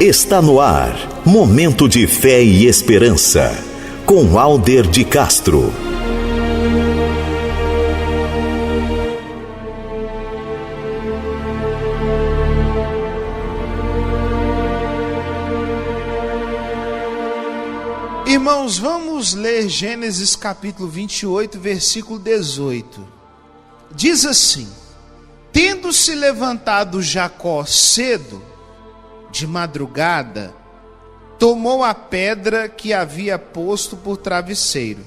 Está no ar, Momento de Fé e Esperança, com Alder de Castro. Irmãos, vamos ler Gênesis capítulo 28, versículo 18. Diz assim: tendo-se levantado Jacó cedo, de madrugada, tomou a pedra que havia posto por travesseiro,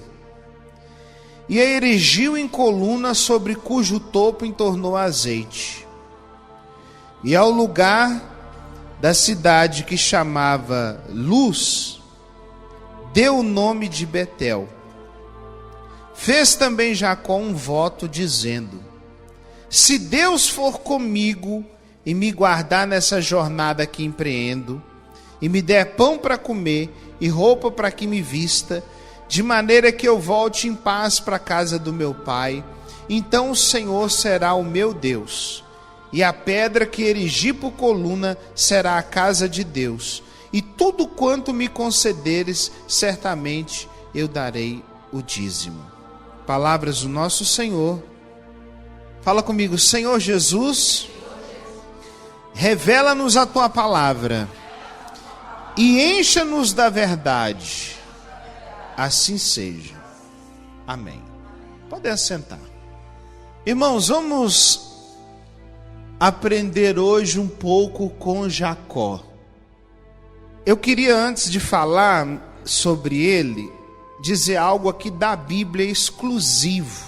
e a erigiu em coluna, sobre cujo topo entornou azeite. E ao lugar da cidade que chamava Luz, deu o nome de Betel. Fez também Jacó um voto, dizendo: se Deus for comigo e me guardar nessa jornada que empreendo, e me der pão para comer e roupa para que me vista, de maneira que eu volte em paz para a casa do meu pai, então o Senhor será o meu Deus, e a pedra que erigi por coluna será a casa de Deus, e tudo quanto me concederes, certamente eu darei o dízimo. Palavras do nosso Senhor. Fala comigo: Senhor Jesus, revela-nos a tua palavra e encha-nos da verdade. Assim seja. Amém. Pode assentar. Irmãos, vamos aprender hoje um pouco com Jacó. Eu queria, antes de falar sobre ele, dizer algo aqui da Bíblia exclusivo.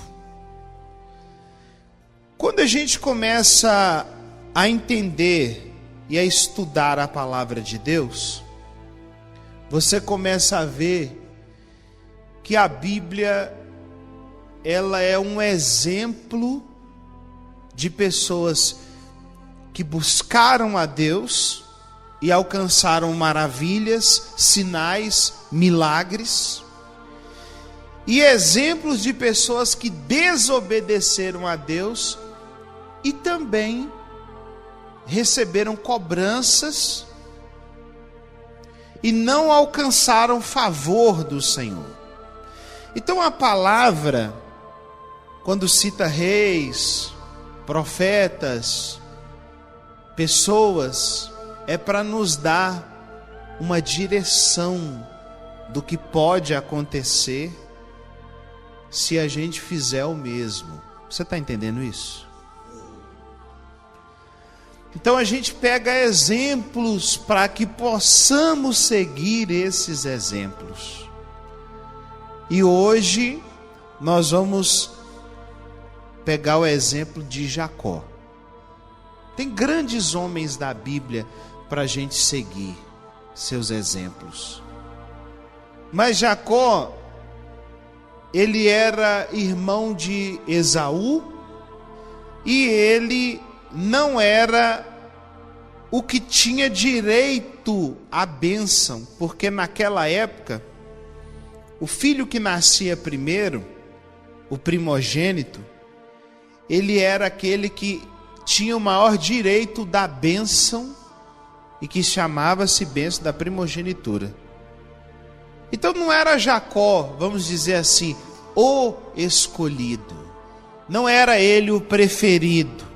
Quando a gente começa a entender e a estudar a palavra de Deus, você começa a ver que a Bíblia, ela é um exemplo de pessoas que buscaram a Deus e alcançaram maravilhas, sinais, milagres, e exemplos de pessoas que desobedeceram a Deus e também receberam cobranças e não alcançaram favor do Senhor. Então a palavra, quando cita reis, profetas, pessoas, é para nos dar uma direção do que pode acontecer se a gente fizer o mesmo. Você está entendendo isso? Então a gente pega exemplos para que possamos seguir esses exemplos. E hoje nós vamos pegar o exemplo de Jacó. Tem grandes homens da Bíblia para a gente seguir seus exemplos. Mas Jacó, ele era irmão de Esaú, e ele não era o que tinha direito à bênção, porque naquela época, o filho que nascia primeiro, o primogênito, ele era aquele que tinha o maior direito da bênção, e que chamava-se bênção da primogenitura. Então não era Jacó, vamos dizer assim, o escolhido. Não era ele o preferido.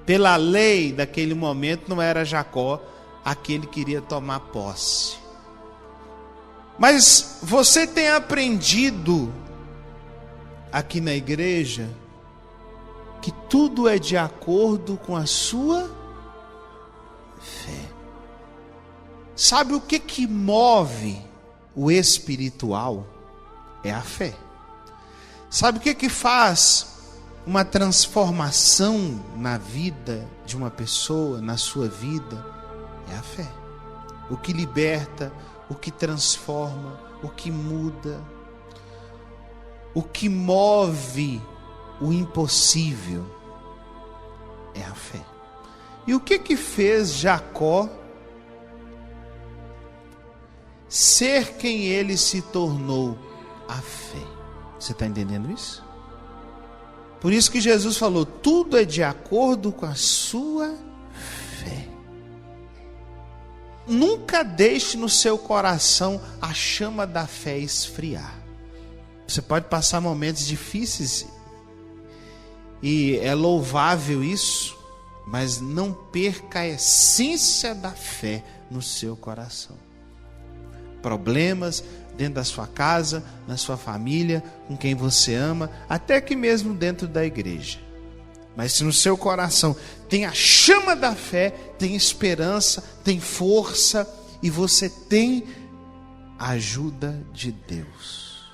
Pela lei daquele momento, não era Jacó aquele que iria tomar posse. Mas você tem aprendido aqui na igreja que tudo é de acordo com a sua fé. Sabe o que move o espiritual? É a fé. Sabe o que faz uma transformação na vida de uma pessoa, na sua vida? É a fé. O que liberta, o que transforma, o que muda, o que move o impossível é a fé. E o que fez Jacó ser quem ele se tornou? A fé. Você está entendendo isso? Por isso que Jesus falou: tudo é de acordo com a sua fé. nunca deixe no seu coração a chama da fé esfriar. Você pode passar momentos difíceis e é louvável isso, mas não perca a essência da fé no seu coração. Problemas dentro da sua casa, na sua família, com quem você ama, até que mesmo dentro da igreja. Mas se no seu coração tem a chama da fé, tem esperança, tem força e você tem a ajuda de Deus.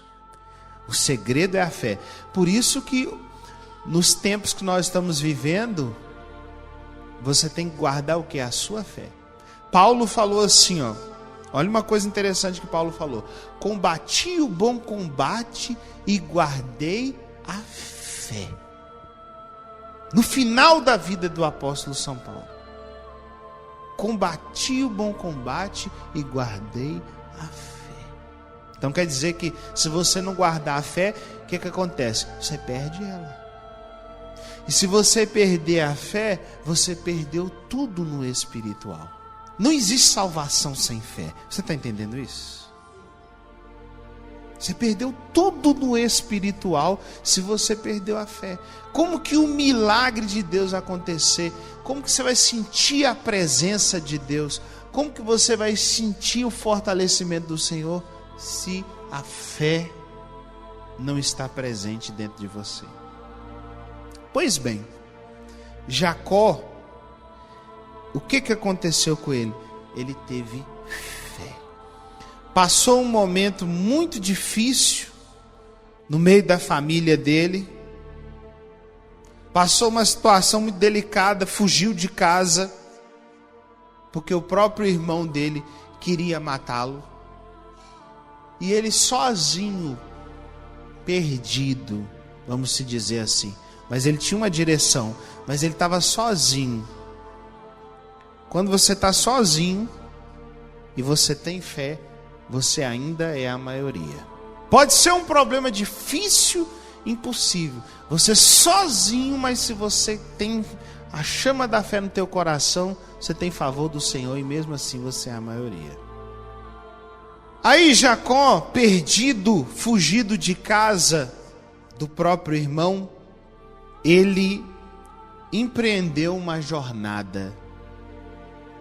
O segredo é a fé. Por isso que nos tempos que nós estamos vivendo, você tem que guardar o que? A sua fé. Paulo falou assim, olha uma coisa interessante que Paulo falou: combati o bom combate e guardei a fé. No final da vida do apóstolo São Paulo, combati o bom combate e guardei a fé. Então quer dizer que se você não guardar a fé, o que acontece? Você perde ela. E se você perder a fé, você perdeu tudo no espiritual. Não existe salvação sem fé. Você está entendendo isso? Você perdeu tudo no espiritual se você perdeu a fé. Como que o milagre de Deus acontecer? Como que você vai sentir a presença de Deus? Como que você vai sentir o fortalecimento do Senhor se a fé não está presente dentro de você? Pois bem, Jacó, o que aconteceu com ele? Ele teve fé. Passou um momento muito difícil no meio da família dele. Passou uma situação muito delicada, fugiu de casa, porque o próprio irmão dele queria matá-lo. E ele sozinho, perdido, vamos se dizer assim. Mas ele tinha uma direção, mas ele estava sozinho. Quando você está sozinho e você tem fé, você ainda é a maioria. Pode ser um problema difícil, impossível. Você sozinho, mas se você tem a chama da fé no teu coração, você tem favor do Senhor e mesmo assim você é a maioria. Aí Jacó, perdido, fugido de casa do próprio irmão, ele empreendeu uma jornada.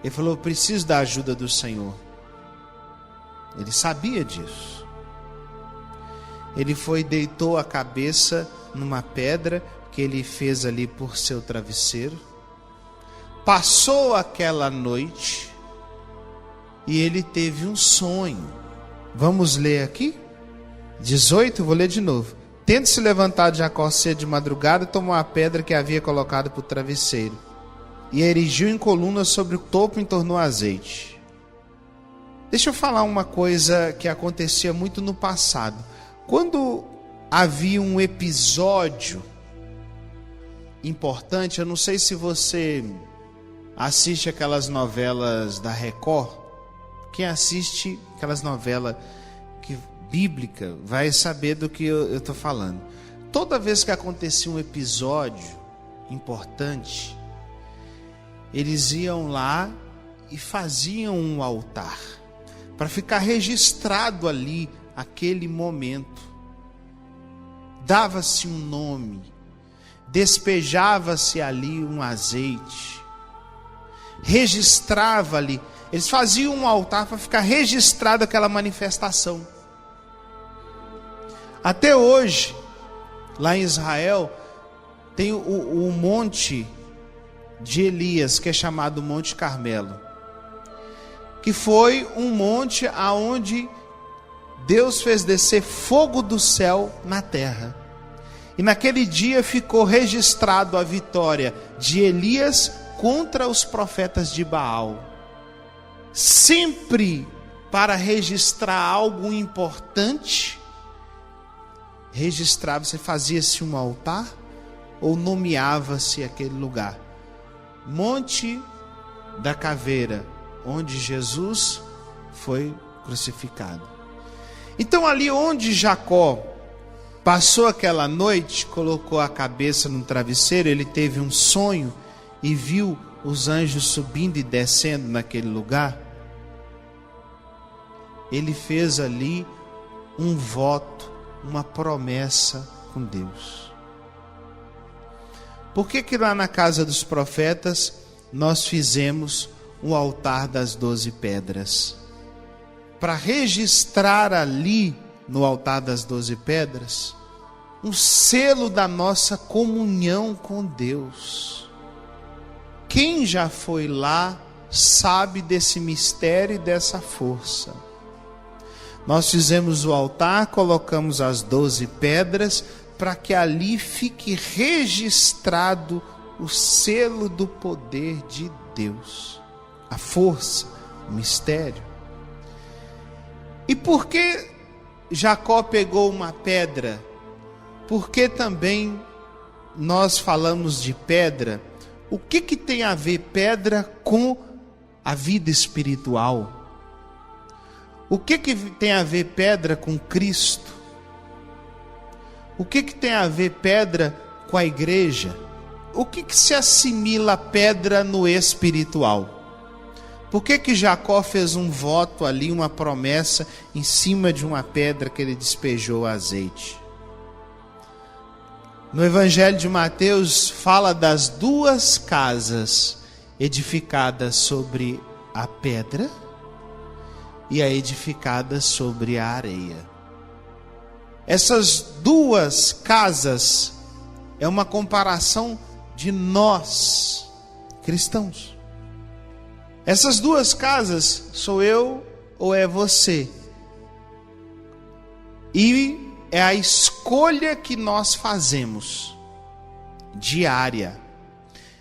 Ele falou: eu preciso da ajuda do Senhor. Ele sabia disso. Ele foi e deitou a cabeça numa pedra que ele fez ali por seu travesseiro. Passou aquela noite e ele teve um sonho. Vamos ler aqui? 18, vou ler de novo. Tendo se levantado Jacó cedo de madrugada, tomou a pedra que havia colocado por travesseiro e a erigiu em colunas sobre o topo e entornou azeite. Deixa eu falar uma coisa que acontecia muito no passado. Quando havia um episódio importante, eu não sei se você assiste aquelas novelas da Record. Quem assiste aquelas novelas bíblica vai saber do que eu estou falando. Toda vez que acontecia um episódio importante, eles iam lá e faziam um altar para ficar registrado ali aquele momento. Dava-se um nome, despejava-se ali um azeite, registrava ali. Eles faziam um altar para ficar registrado aquela manifestação. Até hoje, lá em Israel, tem o monte de Elias, que é chamado Monte Carmelo, que foi um monte aonde Deus fez descer fogo do céu na terra. E naquele dia ficou registrado a vitória de Elias contra os profetas de Baal. Sempre para registrar algo importante, registrava-se, fazia-se um altar ou nomeava-se aquele lugar. Monte da Caveira, onde Jesus foi crucificado. Então ali onde Jacó passou aquela noite, colocou a cabeça no travesseiro, ele teve um sonho e viu os anjos subindo e descendo naquele lugar. ele fez ali um voto, uma promessa com Deus. Por que lá na casa dos profetas nós fizemos um altar das 12 pedras? Para registrar ali no altar das 12 pedras um selo da nossa comunhão com Deus. Quem já foi lá sabe desse mistério e dessa força. Nós fizemos o altar, colocamos as 12 pedras para que ali fique registrado o selo do poder de Deus, a força, o mistério. E por que Jacó pegou uma pedra? Porque também nós falamos de pedra. O que tem a ver pedra com a vida espiritual? O que tem a ver pedra com Cristo? O que tem a ver pedra com a igreja? O que se assimila a pedra no espiritual? Por que Jacó fez um voto ali, uma promessa em cima de uma pedra que ele despejou azeite? No Evangelho de Mateus fala das 2 casas edificadas sobre a pedra e a edificada sobre a areia. Essas 2 casas é uma comparação de nós, cristãos. Essas 2 casas sou eu ou é você? E é a escolha que nós fazemos, diária.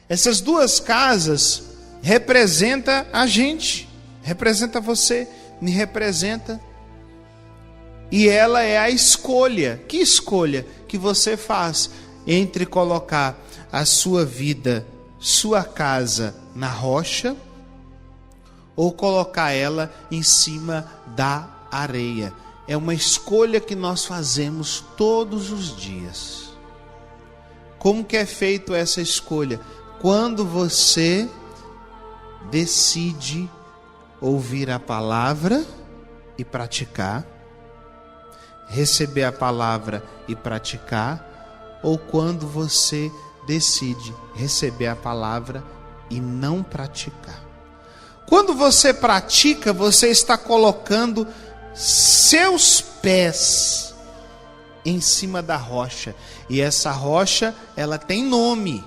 Essas 2 casas representam a gente, representa você, me representa. E ela é a escolha. Que escolha que você faz entre colocar a sua vida, sua casa na rocha, ou colocar ela em cima da areia? É uma escolha que nós fazemos todos os dias. Como que é feito essa escolha? Quando você decide ouvir a palavra e praticar, receber a palavra e praticar, ou quando você decide receber a palavra e não praticar. Quando você pratica, você está colocando seus pés em cima da rocha. E essa rocha, ela tem nome.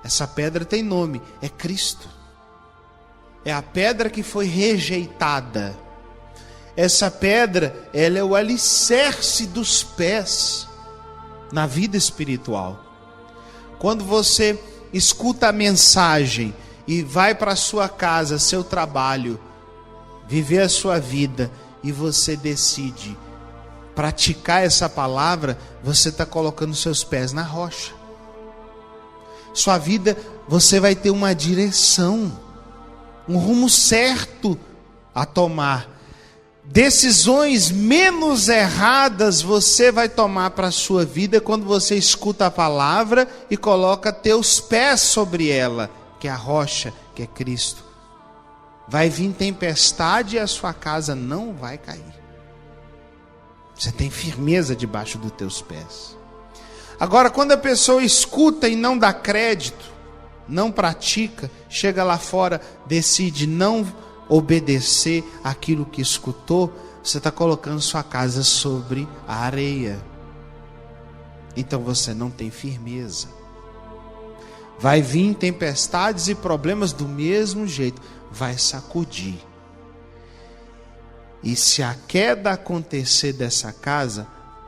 Essa pedra tem nome, é Cristo. É a pedra que foi rejeitada. Essa pedra, ela é o alicerce dos pés na vida espiritual. Quando você escuta a mensagem e vai para a sua casa, seu trabalho, viver a sua vida, e você decide praticar essa palavra, você está colocando seus pés na rocha. Sua vida, você vai ter uma direção, um rumo certo a tomar. Decisões menos erradas você vai tomar para a sua vida quando você escuta a palavra e coloca teus pés sobre ela, que é a rocha, que é Cristo. Vai vir tempestade e a sua casa não vai cair. Você tem firmeza debaixo dos teus pés. Agora, quando a pessoa escuta e não dá crédito, não pratica, chega lá fora, decide não obedecer aquilo que escutou, você está colocando sua casa sobre a areia. Então você não tem firmeza. Vai vir tempestades e problemas do mesmo jeito, vai sacudir. E se a queda acontecer dessa casa,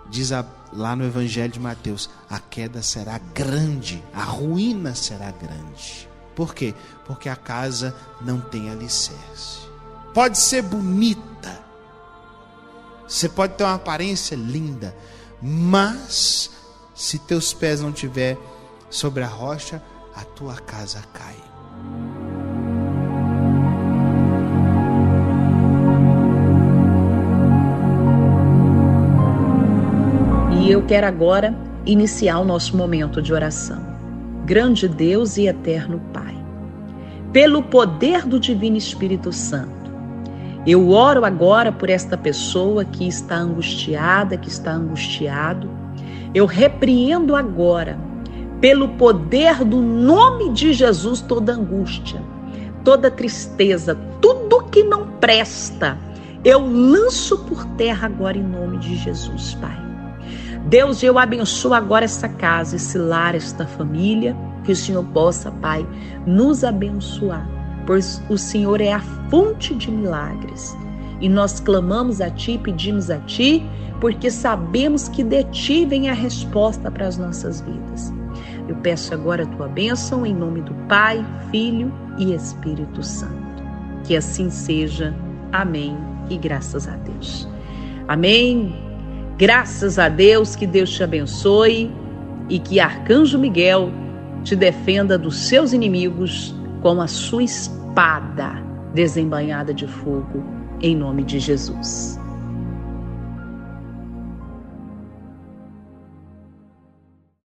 diz lá no Evangelho de Mateus, a queda será grande, a ruína será grande. Por quê? Porque a casa não tem alicerce. Pode ser bonita, você pode ter uma aparência linda, mas se teus pés não estiver sobre a rocha, a tua casa cai. E eu quero agora iniciar o nosso momento de oração. Grande Deus e eterno Pai, pelo poder do Divino Espírito Santo, Eu oro agora por esta pessoa que está angustiada, que está angustiado. Eu repreendo agora, pelo poder do nome de Jesus, toda angústia, toda tristeza, tudo que não presta, eu lanço por terra agora em nome de Jesus, Pai. Deus, eu abençoo agora essa casa, esse lar, esta família, que o Senhor possa, Pai, nos abençoar, pois o Senhor é a fonte de milagres. E nós clamamos a Ti, pedimos a Ti, porque sabemos que de Ti vem a resposta para as nossas vidas. Eu peço agora a Tua bênção em nome do Pai, Filho e Espírito Santo. Que assim seja. Amém. E graças a Deus. Amém. Graças a Deus, que Deus te abençoe e que Arcanjo Miguel te defenda dos seus inimigos com a sua espada desembainhada de fogo, em nome de Jesus.